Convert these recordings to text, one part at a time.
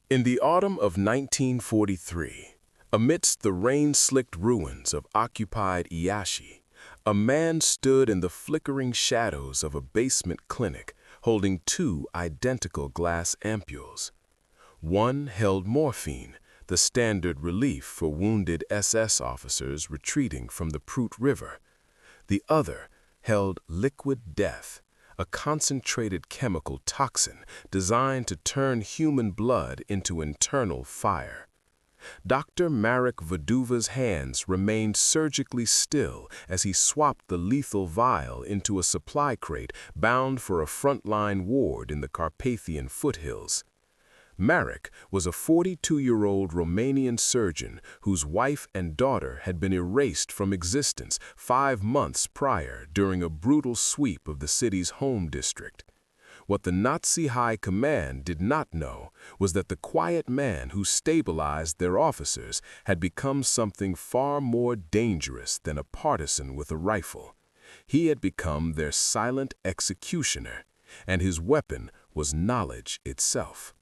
In the autumn of 1943, amidst the rain-slicked ruins of occupied Iași, a man stood in the flickering shadows of a basement clinic holding two identical glass ampules. One held morphine, the standard relief for wounded SS officers retreating from the Prut River. The other held liquid death, a concentrated chemical toxin designed to turn human blood into internal fire. Dr. Marek Vaduva's hands remained surgically still as he swapped the lethal vial into a supply crate bound for a frontline ward in the Carpathian foothills. Marek was a 42-year-old Romanian surgeon whose wife and daughter had been erased from existence 5 months prior during a brutal sweep of the city's home district. What the Nazi High Command did not know was that the quiet man who stabilized their officers had become something far more dangerous than a partisan with a rifle. He had become their silent executioner, and his weapon was knowledge itself.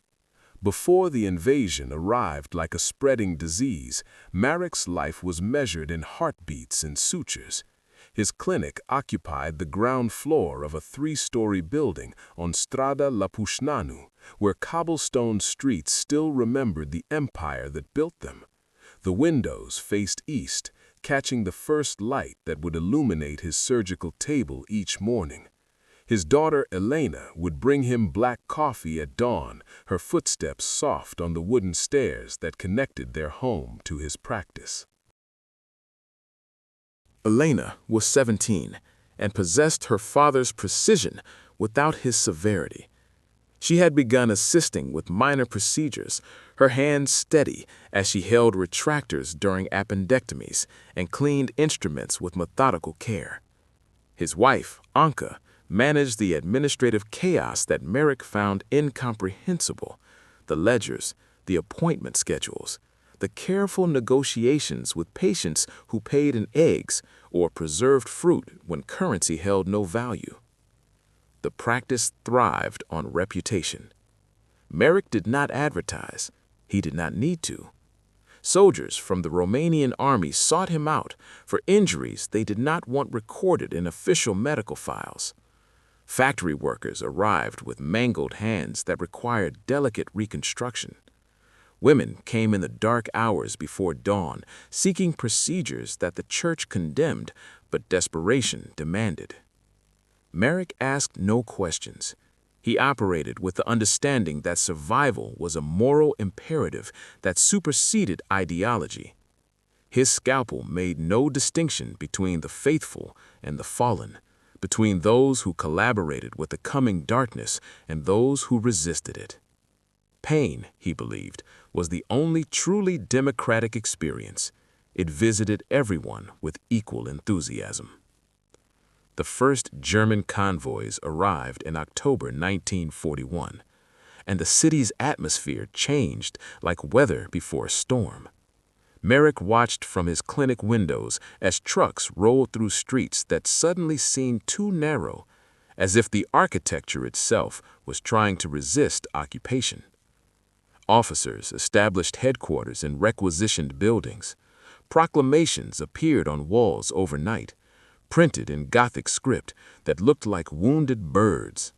Before the invasion arrived like a spreading disease, Marek's life was measured in heartbeats and sutures. His clinic occupied the ground floor of a 3-story building on Strada Lapușnanu, where cobblestone streets still remembered the empire that built them. The windows faced east, catching the first light that would illuminate his surgical table each morning. His daughter Elena would bring him black coffee at dawn, her footsteps soft on the wooden stairs that connected their home to his practice. Elena was 17 and possessed her father's precision without his severity. She had begun assisting with minor procedures, her hands steady as she held retractors during appendectomies and cleaned instruments with methodical care. His wife, Anka, managed the administrative chaos that Marek found incomprehensible: the ledgers, the appointment schedules, the careful negotiations with patients who paid in eggs or preserved fruit when currency held no value. The practice thrived on reputation. Marek did not advertise. He did not need to. Soldiers from the Romanian army sought him out for injuries they did not want recorded in official medical files. Factory workers arrived with mangled hands that required delicate reconstruction. Women came in the dark hours before dawn, seeking procedures that the church condemned but desperation demanded. Marek asked no questions. He operated with the understanding that survival was a moral imperative that superseded ideology. His scalpel made no distinction between the faithful and the fallen, between those who collaborated with the coming darkness and those who resisted it. Pain, he believed, was the only truly democratic experience. It visited everyone with equal enthusiasm. The first German convoys arrived in October 1941, and the city's atmosphere changed like weather before a storm. Marek watched from his clinic windows as trucks rolled through streets that suddenly seemed too narrow, as if the architecture itself was trying to resist occupation. Officers established headquarters in requisitioned buildings. Proclamations appeared on walls overnight, printed in Gothic script that looked like wounded birds.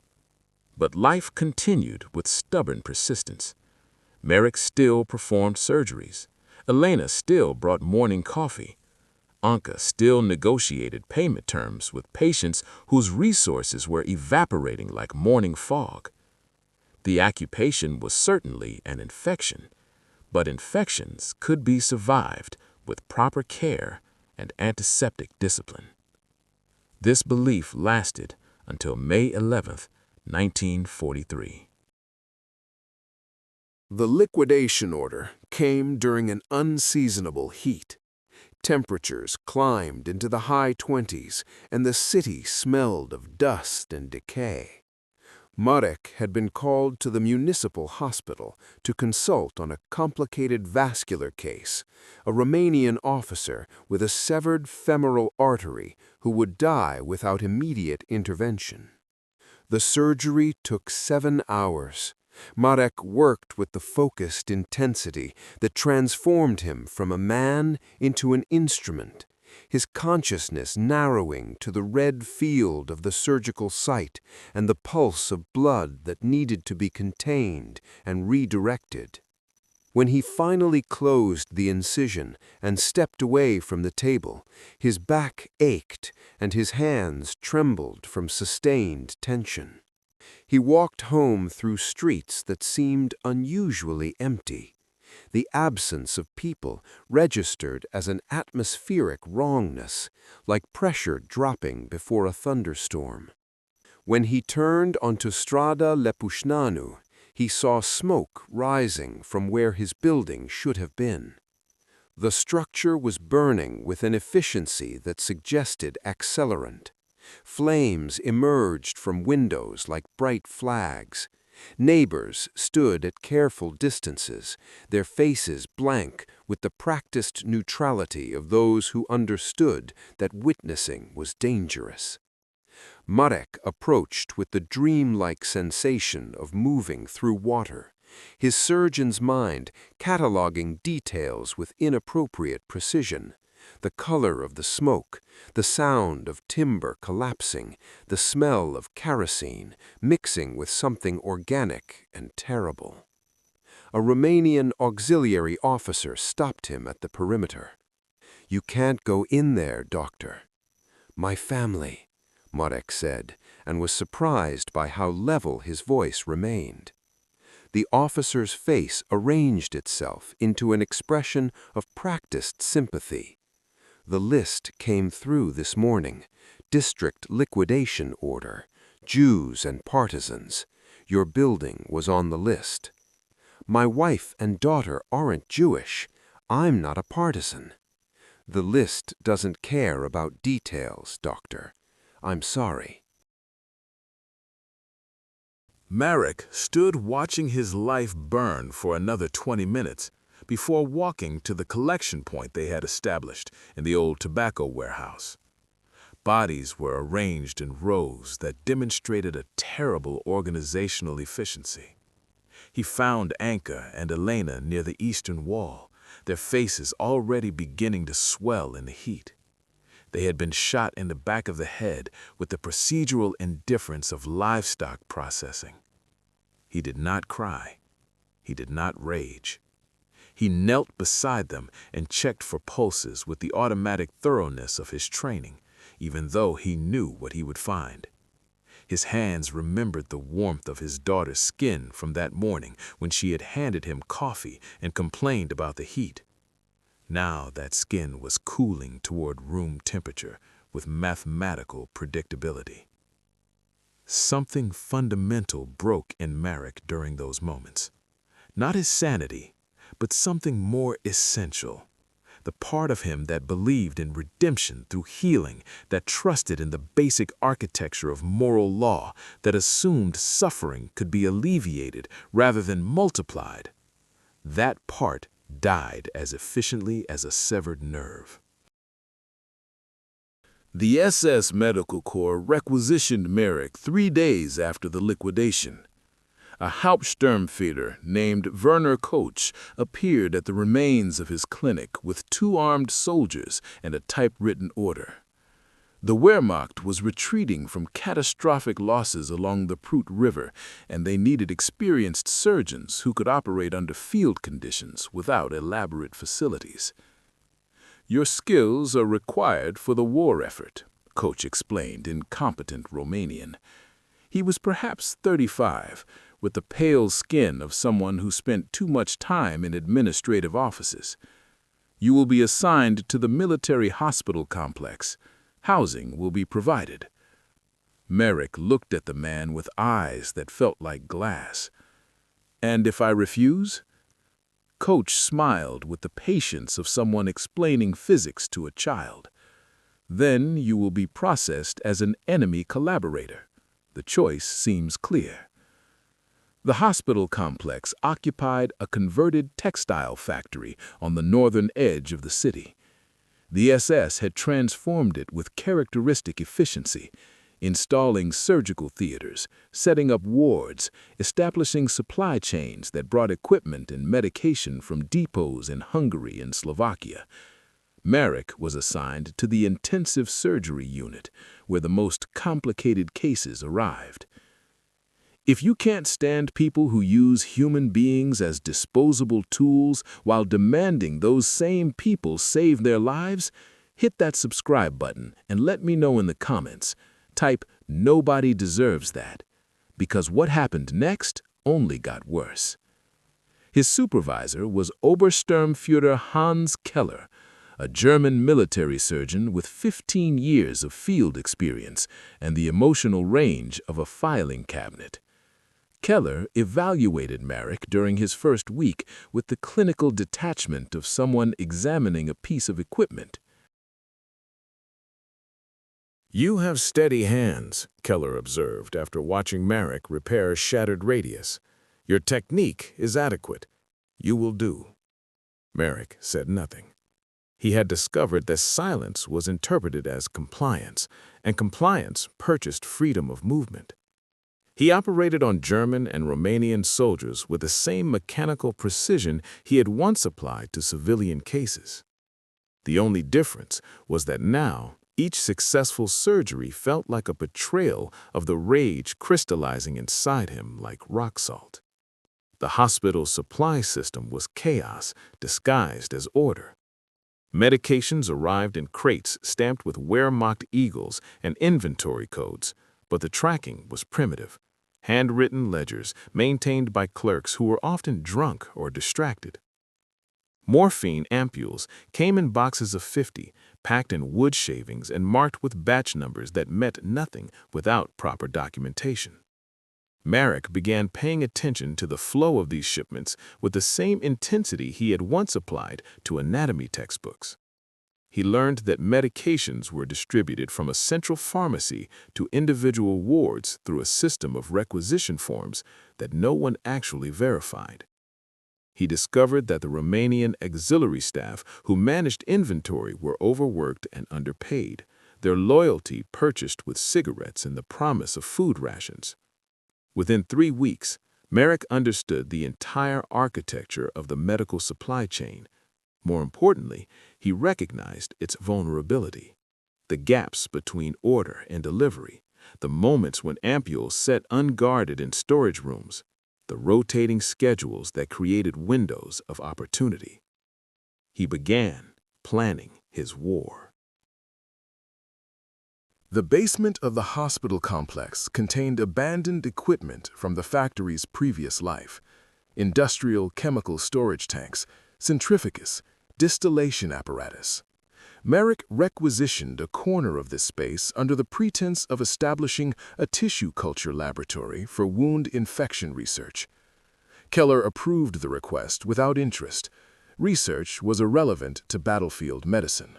But life continued with stubborn persistence. Marek still performed surgeries. Elena still brought morning coffee. Anka still negotiated payment terms with patients whose resources were evaporating like morning fog. The occupation was certainly an infection, but infections could be survived with proper care and antiseptic discipline. This belief lasted until May 11, 1943. The liquidation order came during an unseasonable heat. Temperatures climbed into the high 20s, and the city smelled of dust and decay. Marek had been called to the municipal hospital to consult on a complicated vascular case, a Romanian officer with a severed femoral artery who would die without immediate intervention. The surgery took 7 hours. Marek worked with the focused intensity that transformed him from a man into an instrument, his consciousness narrowing to the red field of the surgical site and the pulse of blood that needed to be contained and redirected. When he finally closed the incision and stepped away from the table, his back ached and his hands trembled from sustained tension. He walked home through streets that seemed unusually empty. The absence of people registered as an atmospheric wrongness, like pressure dropping before a thunderstorm. When he turned onto Strada Lepușnanu, he saw smoke rising from where his building should have been. The structure was burning with an efficiency that suggested accelerant. Flames emerged from windows like bright flags. Neighbors stood at careful distances, their faces blank with the practiced neutrality of those who understood that witnessing was dangerous. Marek approached with the dreamlike sensation of moving through water, his surgeon's mind cataloging details with inappropriate precision. The color of the smoke, the sound of timber collapsing, the smell of kerosene mixing with something organic and terrible. A Romanian auxiliary officer stopped him at the perimeter. "You can't go in there, doctor." "My family," Marek said, and was surprised by how level his voice remained. The officer's face arranged itself into an expression of practiced sympathy. "The list came through this morning. District liquidation order. Jews and partisans. Your building was on the list." "My wife and daughter aren't Jewish. I'm not a partisan." "The list doesn't care about details, doctor. I'm sorry." Marek stood watching his life burn for another 20 minutes before walking to the collection point they had established in the old tobacco warehouse. Bodies were arranged in rows that demonstrated a terrible organizational efficiency. He found Anka and Elena near the eastern wall, their faces already beginning to swell in the heat. They had been shot in the back of the head with the procedural indifference of livestock processing. He did not cry. He did not rage. He knelt beside them and checked for pulses with the automatic thoroughness of his training, even though he knew what he would find. His hands remembered the warmth of his daughter's skin from that morning when she had handed him coffee and complained about the heat. Now that skin was cooling toward room temperature with mathematical predictability. Something fundamental broke in Marek during those moments. Not his sanity, but something more essential. The part of him that believed in redemption through healing, that trusted in the basic architecture of moral law, that assumed suffering could be alleviated rather than multiplied. That part died as efficiently as a severed nerve. The SS Medical Corps requisitioned Marek 3 days after the liquidation. A Hauptsturmführer named Werner Koch appeared at the remains of his clinic with 2 armed soldiers and a typewritten order. The Wehrmacht was retreating from catastrophic losses along the Prut River, and they needed experienced surgeons who could operate under field conditions without elaborate facilities. "Your skills are required for the war effort," Koch explained in competent Romanian. He was perhaps 35, with the pale skin of someone who spent too much time in administrative offices. "You will be assigned to the military hospital complex. Housing will be provided." Marek looked at the man with eyes that felt like glass. "And if I refuse?" Koch smiled with the patience of someone explaining physics to a child. "Then you will be processed as an enemy collaborator. The choice seems clear." The hospital complex occupied a converted textile factory on the northern edge of the city. The SS had transformed it with characteristic efficiency. installing surgical theaters, setting up wards, establishing supply chains that brought equipment and medication from depots in Hungary and Slovakia. Marek was assigned to the intensive surgery unit, where the most complicated cases arrived. If you can't stand people who use human beings as disposable tools while demanding those same people save their lives, hit that subscribe button and let me know in the comments. Type, "Nobody deserves that," because what happened next only got worse. His supervisor was Obersturmführer Hans Keller, a German military surgeon with 15 years of field experience and the emotional range of a filing cabinet. Keller evaluated Marek during his first week with the clinical detachment of someone examining a piece of equipment. "You have steady hands," Keller observed after watching Marek repair shattered radius. "Your technique is adequate. You will do." Marek said nothing. He had discovered that silence was interpreted as compliance, and compliance purchased freedom of movement. He operated on German and Romanian soldiers with the same mechanical precision he had once applied to civilian cases. The only difference was that now each successful surgery felt like a betrayal of the rage crystallizing inside him like rock salt. The hospital's supply system was chaos disguised as order. Medications arrived in crates stamped with Wehrmacht eagles and inventory codes, but the tracking was primitive. Handwritten ledgers maintained by clerks who were often drunk or distracted. Morphine ampules came in boxes of 50, packed in wood shavings and marked with batch numbers that meant nothing without proper documentation. Marek began paying attention to the flow of these shipments with the same intensity he had once applied to anatomy textbooks. He learned that medications were distributed from a central pharmacy to individual wards through a system of requisition forms that no one actually verified. He discovered that the Romanian auxiliary staff who managed inventory were overworked and underpaid, their loyalty purchased with cigarettes and the promise of food rations. Within 3 weeks, Marek understood the entire architecture of the medical supply chain. More importantly, he recognized its vulnerability. The gaps between order and delivery, the moments when ampules sat unguarded in storage rooms, the rotating schedules that created windows of opportunity. He began planning his war. The basement of the hospital complex contained abandoned equipment from the factory's previous life: industrial chemical storage tanks, centrifuges, distillation apparatus. Marek requisitioned a corner of this space under the pretense of establishing a tissue culture laboratory for wound infection research. Keller approved the request without interest. Research was irrelevant to battlefield medicine.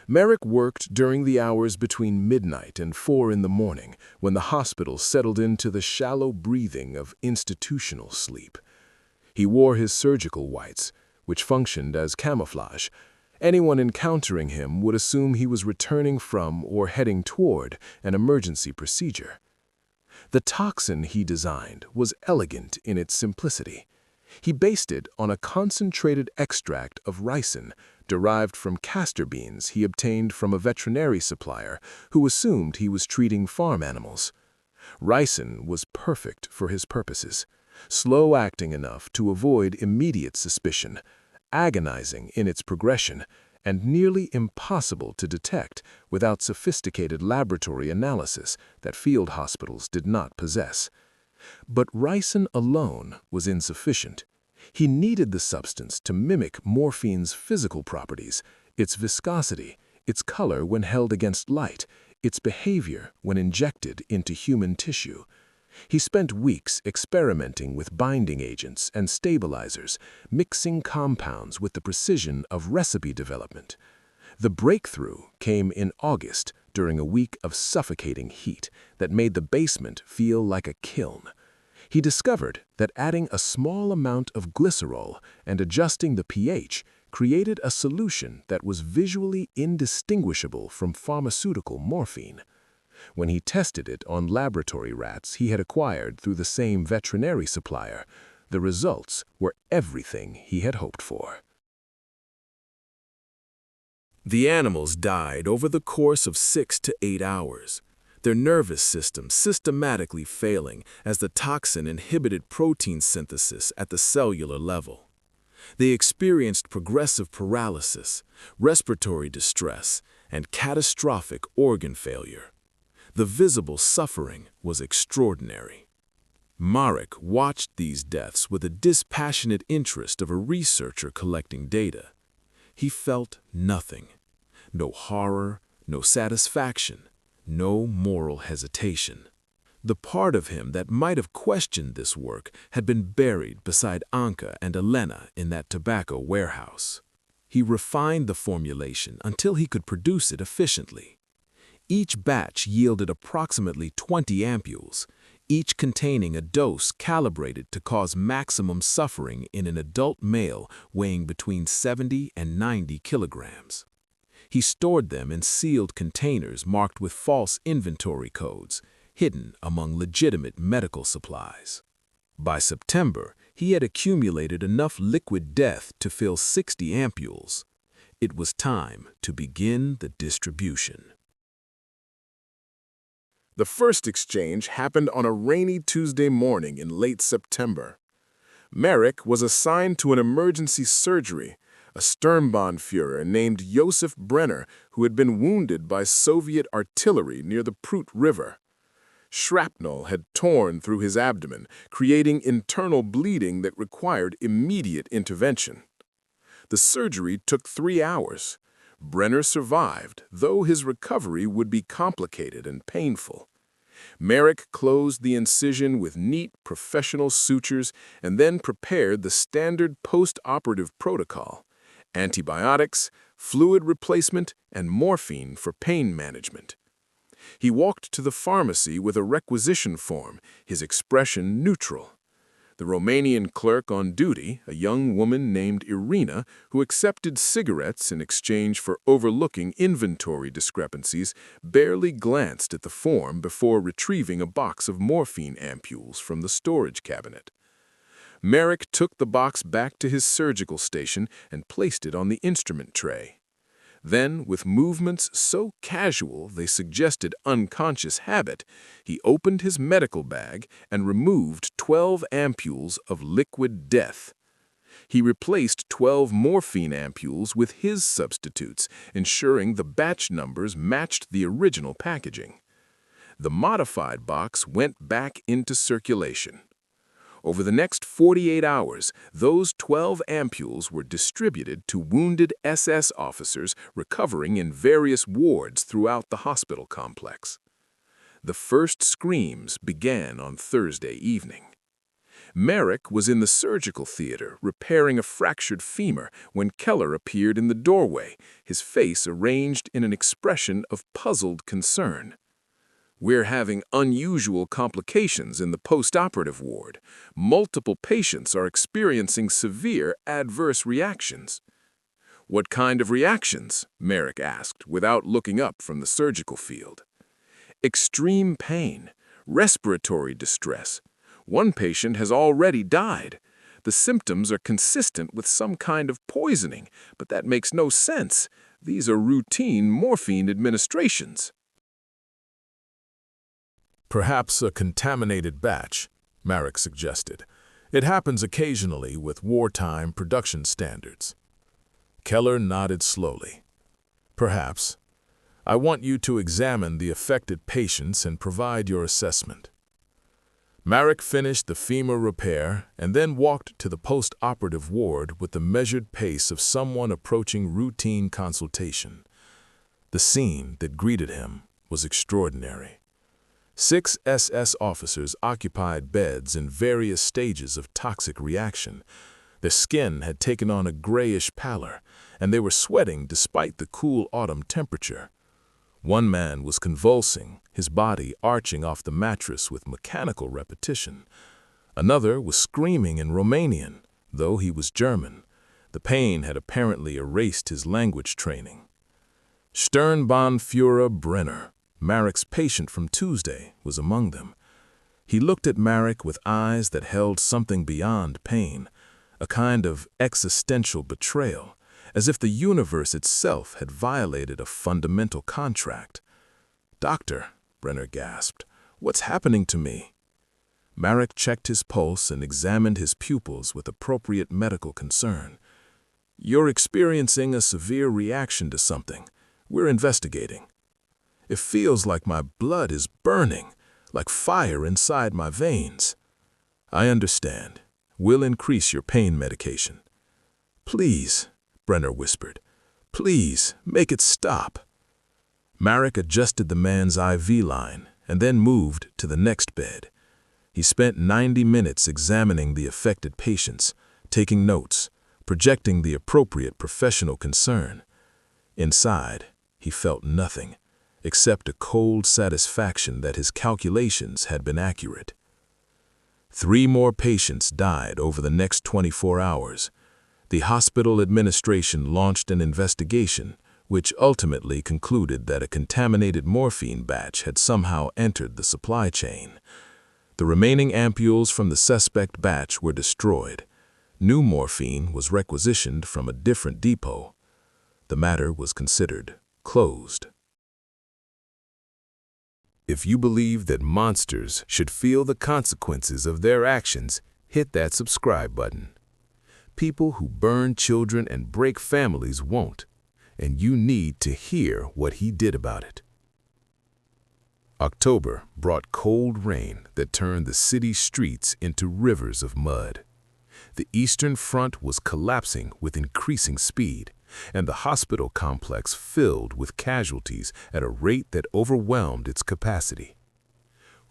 Marek worked during the hours between midnight and 4 in the morning, when the hospital settled into the shallow breathing of institutional sleep. He wore his surgical whites, which functioned as camouflage. Anyone encountering him would assume he was returning from or heading toward an emergency procedure. The toxin he designed was elegant in its simplicity. He based it on a concentrated extract of ricin, derived from castor beans he obtained from a veterinary supplier who assumed he was treating farm animals. Ricin was perfect for his purposes, slow-acting enough to avoid immediate suspicion, agonizing in its progression, and nearly impossible to detect without sophisticated laboratory analysis that field hospitals did not possess. But ricin alone was insufficient. He needed the substance to mimic morphine's physical properties, its viscosity, its color when held against light, its behavior when injected into human tissue. He spent weeks experimenting with binding agents and stabilizers, mixing compounds with the precision of recipe development. The breakthrough came in August during a week of suffocating heat that made the basement feel like a kiln. He discovered that adding a small amount of glycerol and adjusting the pH created a solution that was visually indistinguishable from pharmaceutical morphine. When he tested it on laboratory rats he had acquired through the same veterinary supplier, the results were everything he had hoped for. The animals died over the course of 6 to 8 hours, their nervous system systematically failing as the toxin inhibited protein synthesis at the cellular level. They experienced progressive paralysis, respiratory distress, and catastrophic organ failure. The visible suffering was extraordinary. Marek watched these deaths with the dispassionate interest of a researcher collecting data. He felt nothing. No horror, no satisfaction, no moral hesitation. The part of him that might have questioned this work had been buried beside Anka and Elena in that tobacco warehouse. He refined the formulation until he could produce it efficiently. Each batch yielded approximately 20 ampules, each containing a dose calibrated to cause maximum suffering in an adult male weighing between 70 and 90 kilograms. He stored them in sealed containers marked with false inventory codes, hidden among legitimate medical supplies. By September, he had accumulated enough liquid death to fill 60 ampules. It was time to begin the distribution. The first exchange happened on a rainy Tuesday morning in late September. Marek was assigned to an emergency surgery, a Sturmbannführer named Josef Brenner who had been wounded by Soviet artillery near the Prut River. Shrapnel had torn through his abdomen, creating internal bleeding that required immediate intervention. The surgery took 3 hours. Brenner survived, though his recovery would be complicated and painful. Marek closed the incision with neat, professional sutures and then prepared the standard post-operative protocol: antibiotics, fluid replacement, and morphine for pain management. He walked to the pharmacy with a requisition form, his expression neutral. The Romanian clerk on duty, a young woman named Irina, who accepted cigarettes in exchange for overlooking inventory discrepancies, barely glanced at the form before retrieving a box of morphine ampules from the storage cabinet. Marek took the box back to his surgical station and placed it on the instrument tray. Then, with movements so casual they suggested unconscious habit, he opened his medical bag and removed 12 ampules of liquid death. He replaced 12 morphine ampules with his substitutes, ensuring the batch numbers matched the original packaging. The modified box went back into circulation. Over the next 48 hours, those 12 ampules were distributed to wounded SS officers recovering in various wards throughout the hospital complex. The first screams began on Thursday evening. Marek was in the surgical theater repairing a fractured femur when Keller appeared in the doorway, his face arranged in an expression of puzzled concern. "We're having unusual complications in the post-operative ward. Multiple patients are experiencing severe adverse reactions." "What kind of reactions?" Marek asked, without looking up from the surgical field. "Extreme pain, respiratory distress. One patient has already died. The symptoms are consistent with some kind of poisoning, but that makes no sense. These are routine morphine administrations." Perhaps a contaminated batch, Marek suggested. It happens occasionally with wartime production standards. Keller nodded slowly. Perhaps. I want you to examine the affected patients and provide your assessment. Marek finished the femur repair and then walked to the post-operative ward with the measured pace of someone approaching routine consultation. The scene that greeted him was extraordinary. 6 SS officers occupied beds in various stages of toxic reaction. Their skin had taken on a grayish pallor, and they were sweating despite the cool autumn temperature. One man was convulsing, his body arching off the mattress with mechanical repetition. Another was screaming in Romanian, though he was German. The pain had apparently erased his language training. Sturmbannführer Brenner, Marek's patient from Tuesday was among them. He looked at Marek with eyes that held something beyond pain, a kind of existential betrayal, as if the universe itself had violated a fundamental contract. "Doctor," Brenner gasped, "what's happening to me?" Marek checked his pulse and examined his pupils with appropriate medical concern. "You're experiencing a severe reaction to something. We're investigating. It feels like my blood is burning, like fire inside my veins." "I understand. We'll increase your pain medication." "Please," Brenner whispered. "Please, make it stop." Marek adjusted the man's IV line and then moved to the next bed. He spent 90 minutes examining the affected patients, taking notes, projecting the appropriate professional concern. Inside, he felt nothing, except a cold satisfaction that his calculations had been accurate. 3 more patients died over the next 24 hours. The hospital administration launched an investigation, which ultimately concluded that a contaminated morphine batch had somehow entered the supply chain. The remaining ampules from the suspect batch were destroyed. New morphine was requisitioned from a different depot. The matter was considered closed. If you believe that monsters should feel the consequences of their actions, hit that subscribe button. People who burn children and break families won't, and you need to hear what he did about it. October brought cold rain that turned the city streets into rivers of mud. The Eastern Front was collapsing with increasing speed, and the hospital complex filled with casualties at a rate that overwhelmed its capacity.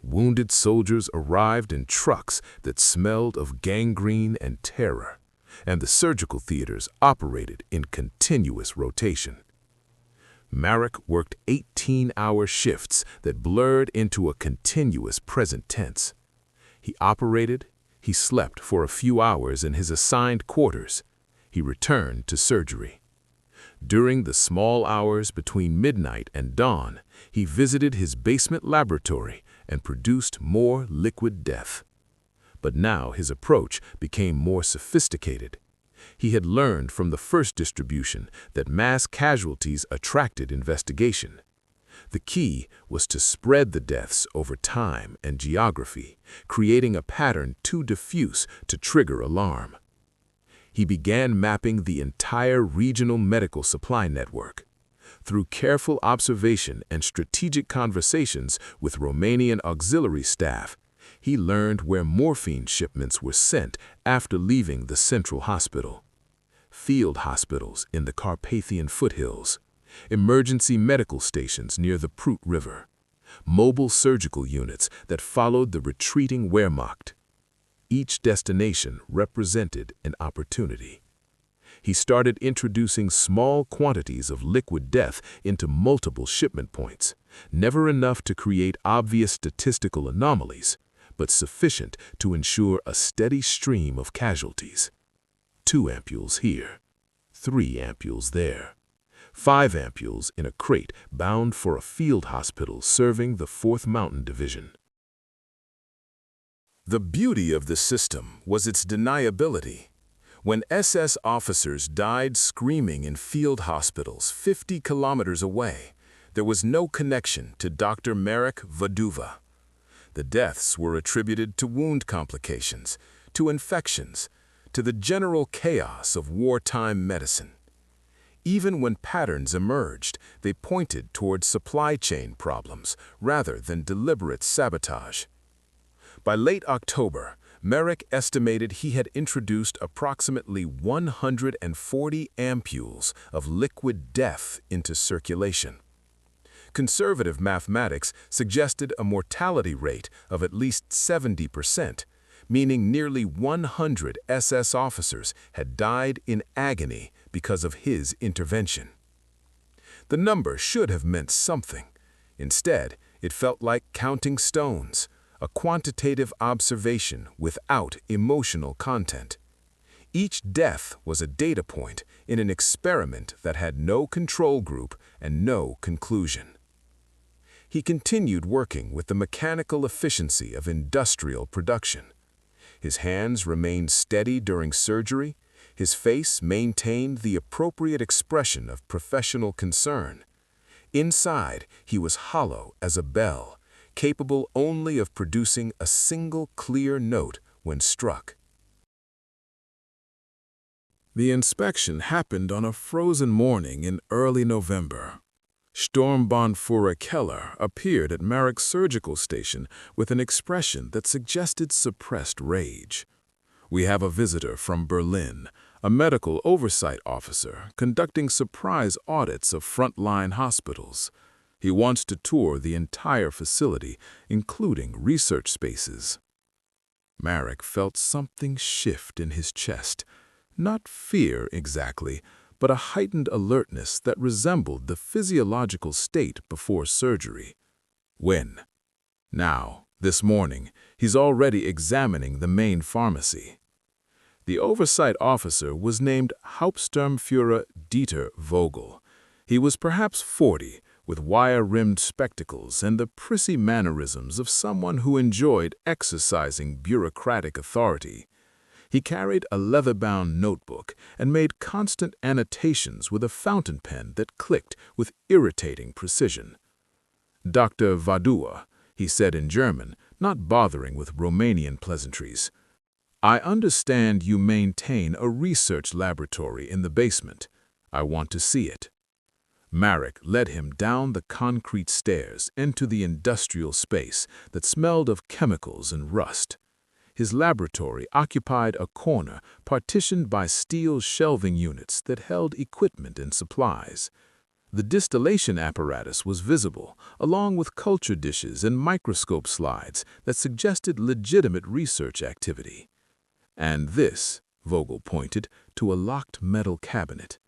Wounded soldiers arrived in trucks that smelled of gangrene and terror, and the surgical theaters operated in continuous rotation. Marek worked 18-hour shifts that blurred into a continuous present tense. He operated, he slept for a few hours in his assigned quarters. He returned to surgery. During the small hours between midnight and dawn, he visited his basement laboratory and produced more liquid death. But now his approach became more sophisticated. He had learned from the first distribution that mass casualties attracted investigation. The key was to spread the deaths over time and geography, creating a pattern too diffuse to trigger alarm. He began mapping the entire regional medical supply network. Through careful observation and strategic conversations with Romanian auxiliary staff, he learned where morphine shipments were sent after leaving the central hospital. Field hospitals in the Carpathian foothills, emergency medical stations near the Prut River, mobile surgical units that followed the retreating Wehrmacht. Each destination represented an opportunity. He started introducing small quantities of liquid death into multiple shipment points, never enough to create obvious statistical anomalies, but sufficient to ensure a steady stream of casualties. 2 ampules here, 3 ampules there, 5 ampules in a crate bound for a field hospital serving the 4th Mountain Division. The beauty of the system was its deniability. When SS officers died screaming in field hospitals 50 kilometers away, there was no connection to Dr. Marek Vaduva. The deaths were attributed to wound complications, to infections, to the general chaos of wartime medicine. Even when patterns emerged, they pointed toward supply chain problems rather than deliberate sabotage. By late October, Marek estimated he had introduced approximately 140 ampules of liquid death into circulation. Conservative mathematics suggested a mortality rate of at least 70%, meaning nearly 100 SS officers had died in agony because of his intervention. The number should have meant something. Instead, it felt like counting stones, a quantitative observation without emotional content. Each death was a data point in an experiment that had no control group and no conclusion. He continued working with the mechanical efficiency of industrial production. His hands remained steady during surgery. His face maintained the appropriate expression of professional concern. Inside, he was hollow as a bell, capable only of producing a single clear note when struck. The inspection happened on a frozen morning in early November. Sturmbannführer Keller appeared at Marek's surgical station with an expression that suggested suppressed rage. "We have a visitor from Berlin, a medical oversight officer conducting surprise audits of frontline hospitals. He wants to tour the entire facility, including research spaces." Marek felt something shift in his chest. Not fear exactly, but a heightened alertness that resembled the physiological state before surgery. When? Now, this morning, he's already examining the main pharmacy. The oversight officer was named Hauptsturmführer Dieter Vogel. He was perhaps 40, with wire-rimmed spectacles and the prissy mannerisms of someone who enjoyed exercising bureaucratic authority. He carried a leather-bound notebook and made constant annotations with a fountain pen that clicked with irritating precision. "Dr. Vaduva," he said in German, not bothering with Romanian pleasantries. "I understand you maintain a research laboratory in the basement. I want to see it." Marek led him down the concrete stairs into the industrial space that smelled of chemicals and rust. His laboratory occupied a corner partitioned by steel shelving units that held equipment and supplies. The distillation apparatus was visible, along with culture dishes and microscope slides that suggested legitimate research activity. And this, Vogel pointed to a locked metal cabinet.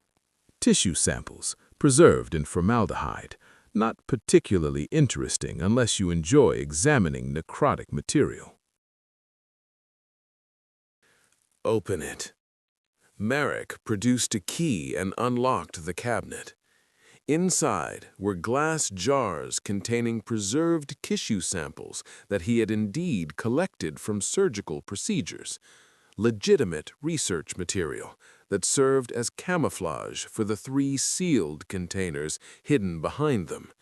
Tissue samples, preserved in formaldehyde, not particularly interesting unless you enjoy examining necrotic material. "Open it." Marek produced a key and unlocked the cabinet. Inside were glass jars containing preserved tissue samples that he had indeed collected from surgical procedures, legitimate research material that served as camouflage for the 3 sealed containers hidden behind them,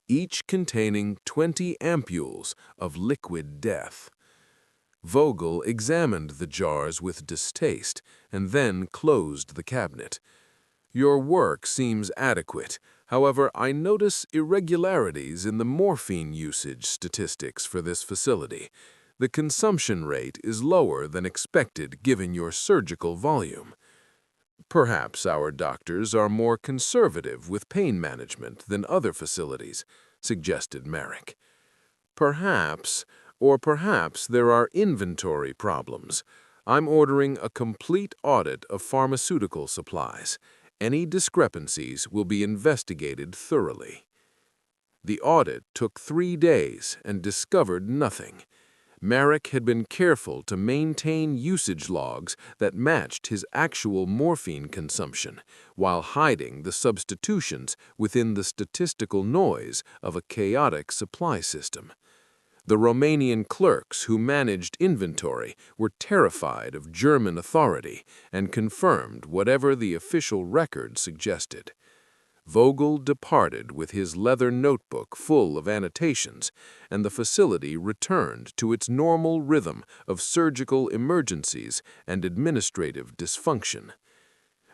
each containing 20 ampules of liquid death. Vogel examined the jars with distaste and then closed the cabinet. "Your work seems adequate. However, I notice irregularities in the morphine usage statistics for this facility. The consumption rate is lower than expected given your surgical volume. Perhaps our doctors are more conservative with pain management than other facilities," suggested Marek. "Perhaps, or perhaps there are inventory problems. I'm ordering a complete audit of pharmaceutical supplies. Any discrepancies will be investigated thoroughly." The audit took 3 days and discovered nothing. Marek had been careful to maintain usage logs that matched his actual morphine consumption, while hiding the substitutions within the statistical noise of a chaotic supply system. The Romanian clerks who managed inventory were terrified of German authority and confirmed whatever the official record suggested. Vogel departed with his leather notebook full of annotations, and the facility returned to its normal rhythm of surgical emergencies and administrative dysfunction.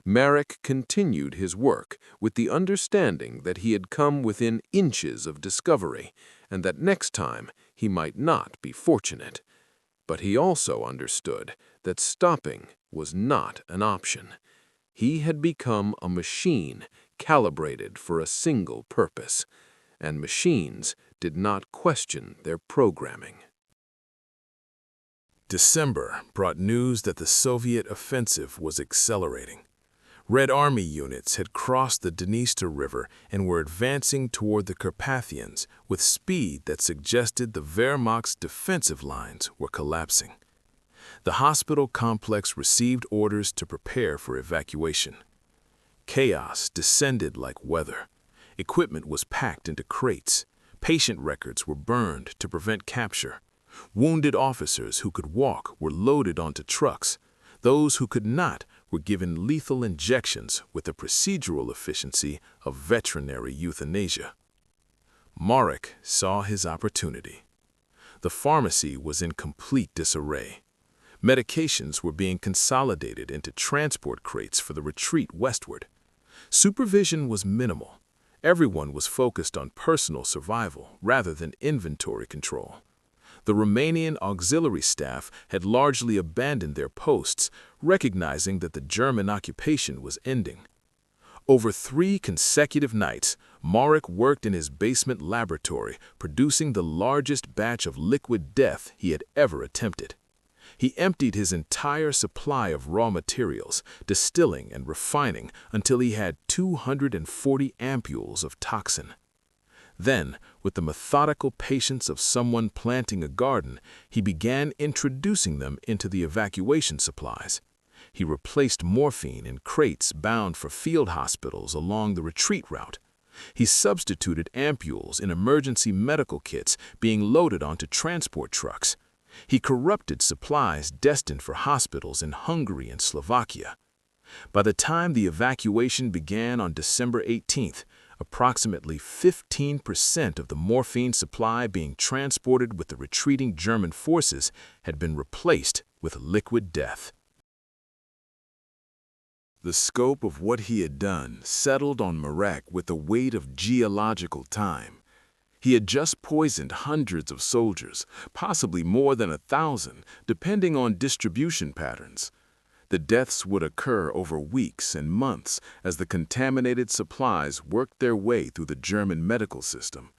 Marek continued his work with the understanding that he had come within inches of discovery, and that next time he might not be fortunate. But he also understood that stopping was not an option. He had become a machine calibrated for a single purpose, and machines did not question their programming. December brought news that the Soviet offensive was accelerating. Red Army units had crossed the Dniester River and were advancing toward the Carpathians with speed that suggested the Wehrmacht's defensive lines were collapsing. The hospital complex received orders to prepare for evacuation. Chaos descended like weather. Equipment was packed into crates. Patient records were burned to prevent capture. Wounded officers who could walk were loaded onto trucks. Those who could not were given lethal injections with the procedural efficiency of veterinary euthanasia. Marek saw his opportunity. The pharmacy was in complete disarray. Medications were being consolidated into transport crates for the retreat westward. Supervision was minimal. Everyone was focused on personal survival rather than inventory control. The Romanian auxiliary staff had largely abandoned their posts, recognizing that the German occupation was ending. Over 3 consecutive nights, Marek worked in his basement laboratory, producing the largest batch of liquid death he had ever attempted. He emptied his entire supply of raw materials, distilling and refining until he had 240 ampules of toxin. Then, with the methodical patience of someone planting a garden, he began introducing them into the evacuation supplies. He replaced morphine in crates bound for field hospitals along the retreat route. He substituted ampules in emergency medical kits being loaded onto transport trucks. He corrupted supplies destined for hospitals in Hungary and Slovakia. By the time the evacuation began on December 18th, approximately 15% of the morphine supply being transported with the retreating German forces had been replaced with liquid death. The scope of what he had done settled on Marek with the weight of geological time. He had just poisoned hundreds of soldiers, possibly more than 1,000, depending on distribution patterns. The deaths would occur over weeks and months as the contaminated supplies worked their way through the German medical system.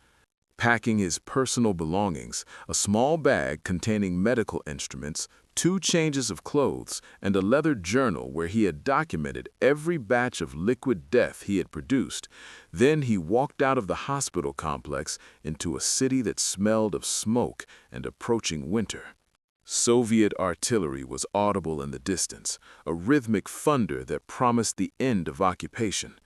Packing his personal belongings, a small bag containing medical instruments, 2 changes of clothes, and a leather journal where he had documented every batch of liquid death he had produced, then he walked out of the hospital complex into a city that smelled of smoke and approaching winter. Soviet artillery was audible in the distance, a rhythmic thunder that promised the end of occupation.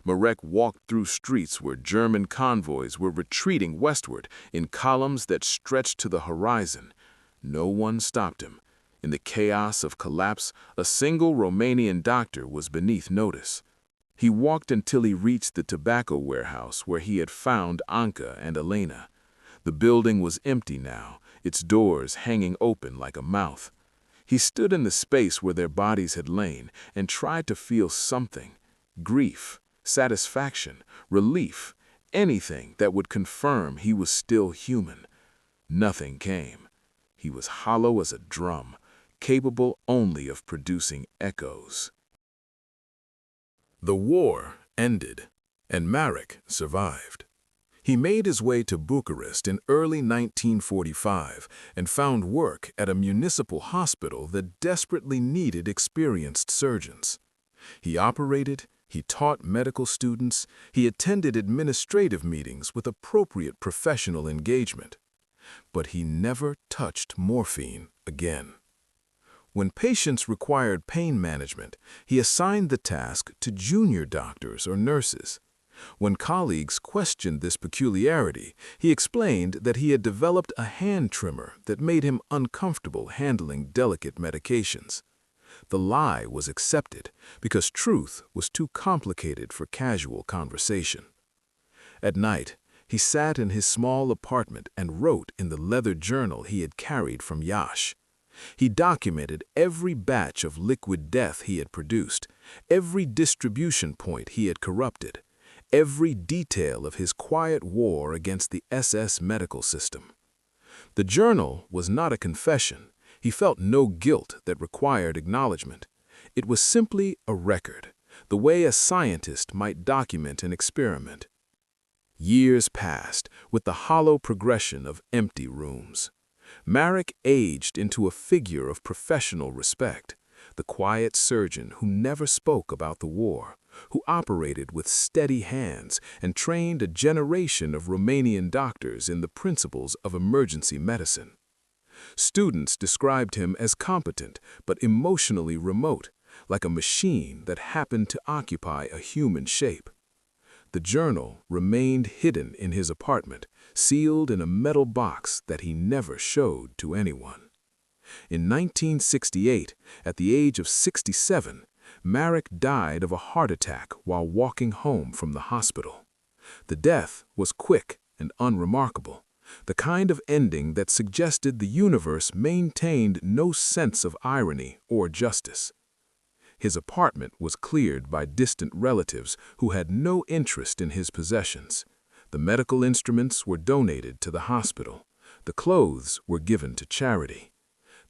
Marek walked through streets where German convoys were retreating westward in columns that stretched to the horizon. No one stopped him. In the chaos of collapse, a single Romanian doctor was beneath notice. He walked until he reached the tobacco warehouse where he had found Anka and Elena. The building was empty now, its doors hanging open like a mouth. He stood in the space where their bodies had lain and tried to feel something: grief, satisfaction, relief, anything that would confirm he was still human. Nothing came. He was hollow as a drum, capable only of producing echoes. The war ended, and Marek survived. He made his way to Bucharest in early 1945 and found work at a municipal hospital that desperately needed experienced surgeons. He operated, he taught medical students, he attended administrative meetings with appropriate professional engagement. But he never touched morphine again. When patients required pain management, he assigned the task to junior doctors or nurses. When colleagues questioned this peculiarity, he explained that he had developed a hand trimmer that made him uncomfortable handling delicate medications. The lie was accepted because truth was too complicated for casual conversation. At night, he sat in his small apartment and wrote in the leather journal he had carried from Yash. He documented every batch of liquid death he had produced, every distribution point he had corrupted, every detail of his quiet war against the SS medical system. The journal was not a confession. He felt no guilt that required acknowledgement. It was simply a record, the way a scientist might document an experiment. Years passed with the hollow progression of empty rooms. Marek aged into a figure of professional respect, the quiet surgeon who never spoke about the war, who operated with steady hands and trained a generation of Romanian doctors in the principles of emergency medicine. Students described him as competent but emotionally remote, like a machine that happened to occupy a human shape. The journal remained hidden in his apartment, sealed in a metal box that he never showed to anyone. In 1968, at the age of 67, Marek died of a heart attack while walking home from the hospital. The death was quick and unremarkable, the kind of ending that suggested the universe maintained no sense of irony or justice. His apartment was cleared by distant relatives who had no interest in his possessions. The medical instruments were donated to the hospital. The clothes were given to charity.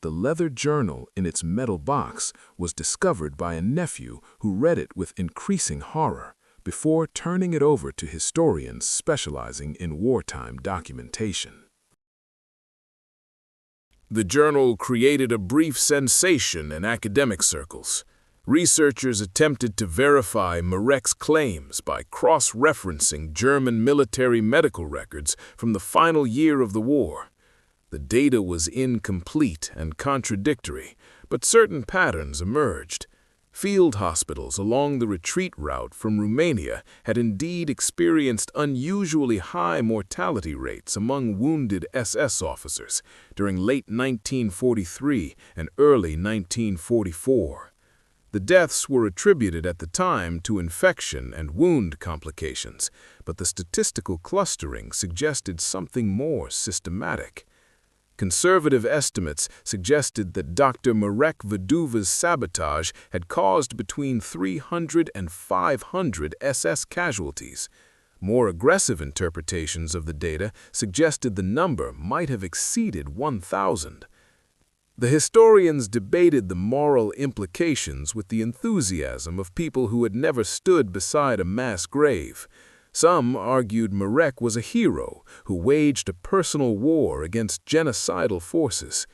The leather journal in its metal box was discovered by a nephew who read it with increasing horror before turning it over to historians specializing in wartime documentation. The journal created a brief sensation in academic circles. Researchers attempted to verify Marek's claims by cross-referencing German military medical records from the final year of the war. The data was incomplete and contradictory, but certain patterns emerged. Field hospitals along the retreat route from Romania had indeed experienced unusually high mortality rates among wounded SS officers during late 1943 and early 1944. The deaths were attributed at the time to infection and wound complications, but the statistical clustering suggested something more systematic. Conservative estimates suggested that Dr. Marek Vaduva's sabotage had caused between 300 and 500 SS casualties. More aggressive interpretations of the data suggested the number might have exceeded 1,000. The historians debated the moral implications with the enthusiasm of people who had never stood beside a mass grave. Some argued Marek was a hero who waged a personal war against genocidal forces.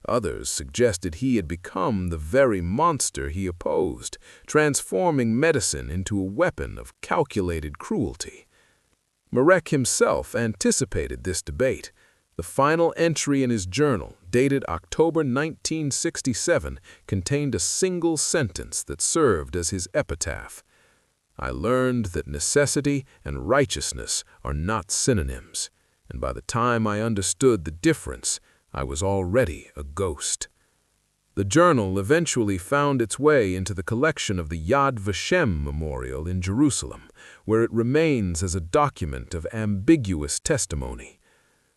Others suggested he had become the very monster he opposed, transforming medicine into a weapon of calculated cruelty. Marek himself anticipated this debate. The final entry in his journal, dated October 1967, contained a single sentence that served as his epitaph. I learned that necessity and righteousness are not synonyms, and by the time I understood the difference, I was already a ghost. The journal eventually found its way into the collection of the Yad Vashem Memorial in Jerusalem, where it remains as a document of ambiguous testimony.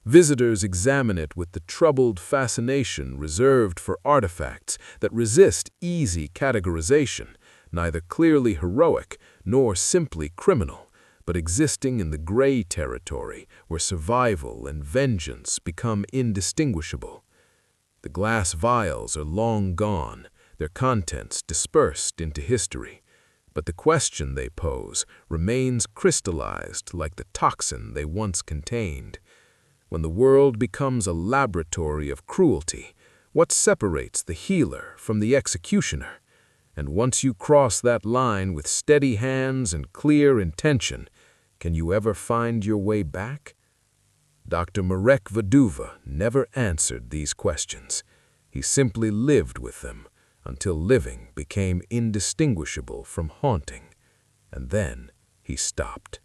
Visitors examine it with the troubled fascination reserved for artifacts that resist easy categorization, neither clearly heroic nor simply criminal, but existing in the gray territory where survival and vengeance become indistinguishable. The glass vials are long gone, their contents dispersed into history, but the question they pose remains crystallized like the toxin they once contained. When the world becomes a laboratory of cruelty, what separates the healer from the executioner? And once you cross that line with steady hands and clear intention, can you ever find your way back? Dr. Marek Vaduva never answered these questions. He simply lived with them until living became indistinguishable from haunting, and then he stopped.